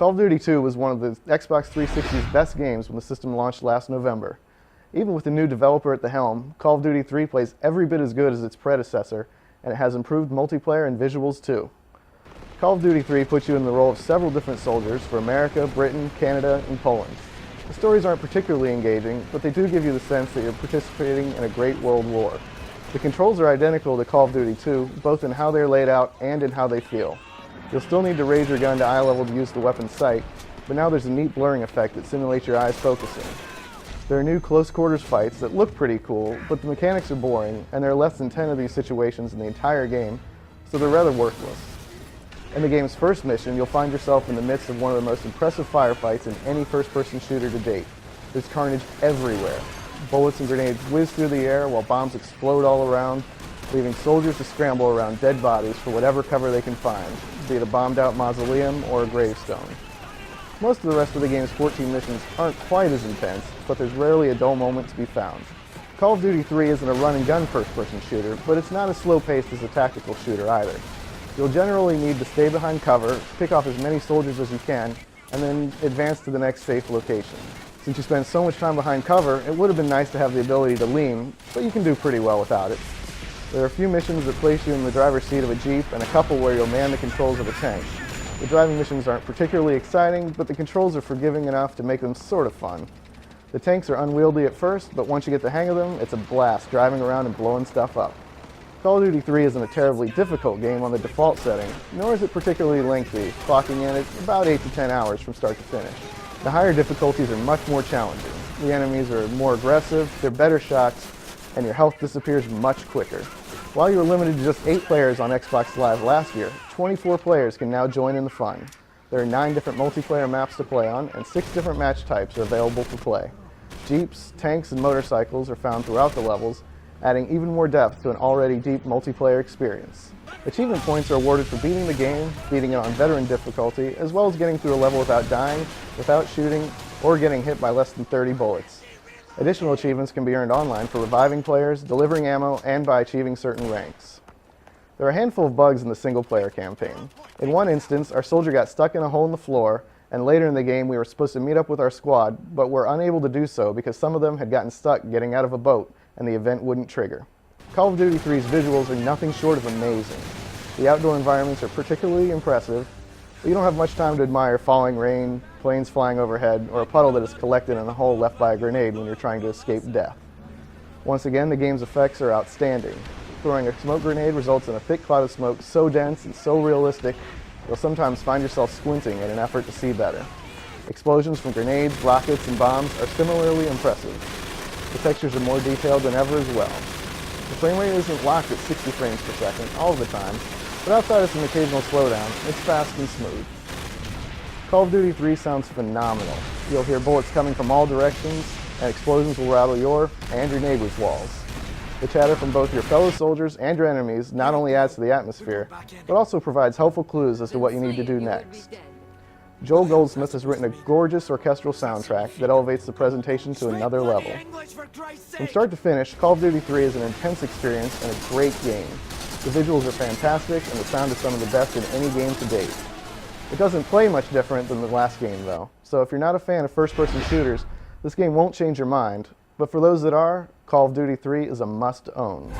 Call of Duty 2 was one of the Xbox 360's best games when the system launched last November. Even with the new developer at the helm, Call of Duty 3 plays every bit as good as its predecessor, and it has improved multiplayer and visuals too. Call of Duty 3 puts you in the role of several different soldiers for America, Britain, Canada, and Poland. The stories aren't particularly engaging, but they do give you the sense that you're participating in a great world war. The controls are identical to Call of Duty 2, both in how they're laid out and in how they feel. You'll still need to raise your gun to eye level to use the weapon's sight, but now there's a neat blurring effect that simulates your eyes focusing. There are new close quarters fights that look pretty cool, but the mechanics are boring, and there are less than 10 of these situations in the entire game, so they're rather worthless. In the game's first mission, you'll find yourself in the midst of one of the most impressive firefights in any first-person shooter to date. There's carnage everywhere. Bullets and grenades whiz through the air while bombs explode all around, leaving soldiers to scramble around dead bodies for whatever cover they can find, be it a bombed-out mausoleum or a gravestone. Most of the rest of the game's 14 missions aren't quite as intense, but there's rarely a dull moment to be found. Call of Duty 3 isn't a run-and-gun first-person shooter, but it's not as slow-paced as a tactical shooter either. You'll generally need to stay behind cover, pick off as many soldiers as you can, and then advance to the next safe location. Since you spend so much time behind cover, it would have been nice to have the ability to lean, but you can do pretty well without it. There are a few missions that place you in the driver's seat of a Jeep, and a couple where you'll man the controls of a tank. The driving missions aren't particularly exciting, but the controls are forgiving enough to make them sort of fun. The tanks are unwieldy at first, but once you get the hang of them, it's a blast driving around and blowing stuff up. Call of Duty 3 isn't a terribly difficult game on the default setting, nor is it particularly lengthy, clocking in at about 8 to 10 hours from start to finish. The higher difficulties are much more challenging. The enemies are more aggressive, they're better shots, and your health disappears much quicker. While you were limited to just 8 players on Xbox Live last year, 24 players can now join in the fun. There are 9 different multiplayer maps to play on, and 6 different match types are available for play. Jeeps, tanks, and motorcycles are found throughout the levels, adding even more depth to an already deep multiplayer experience. Achievement points are awarded for beating the game, beating it on veteran difficulty, as well as getting through a level without dying, without shooting, or getting hit by less than 30 bullets. Additional achievements can be earned online for reviving players, delivering ammo, and by achieving certain ranks. There are a handful of bugs in the single-player campaign. In one instance, our soldier got stuck in a hole in the floor, and later in the game we were supposed to meet up with our squad, but were unable to do so because some of them had gotten stuck getting out of a boat, and the event wouldn't trigger. Call of Duty 3's visuals are nothing short of amazing. The outdoor environments are particularly impressive, but you don't have much time to admire falling rain, planes flying overhead, or a puddle that is collected in a hole left by a grenade when you're trying to escape death. Once again, the game's effects are outstanding. Throwing a smoke grenade results in a thick cloud of smoke so dense and so realistic, you'll sometimes find yourself squinting in an effort to see better. Explosions from grenades, rockets, and bombs are similarly impressive. The textures are more detailed than ever as well. The frame rate isn't locked at 60 frames per second all the time, but outside of some occasional slowdown, it's fast and smooth. Call of Duty 3 sounds phenomenal. You'll hear bullets coming from all directions, and explosions will rattle your and your neighbor's walls. The chatter from both your fellow soldiers and your enemies not only adds to the atmosphere, but also provides helpful clues as to what you need to do next. Joel Goldsmith has written a gorgeous orchestral soundtrack that elevates the presentation to another level. From start to finish, Call of Duty 3 is an intense experience and a great game. The visuals are fantastic, and the sound is some of the best in any game to date. It doesn't play much different than the last game, though, so if you're not a fan of first-person shooters, this game won't change your mind, but for those that are, Call of Duty 3 is a must-own.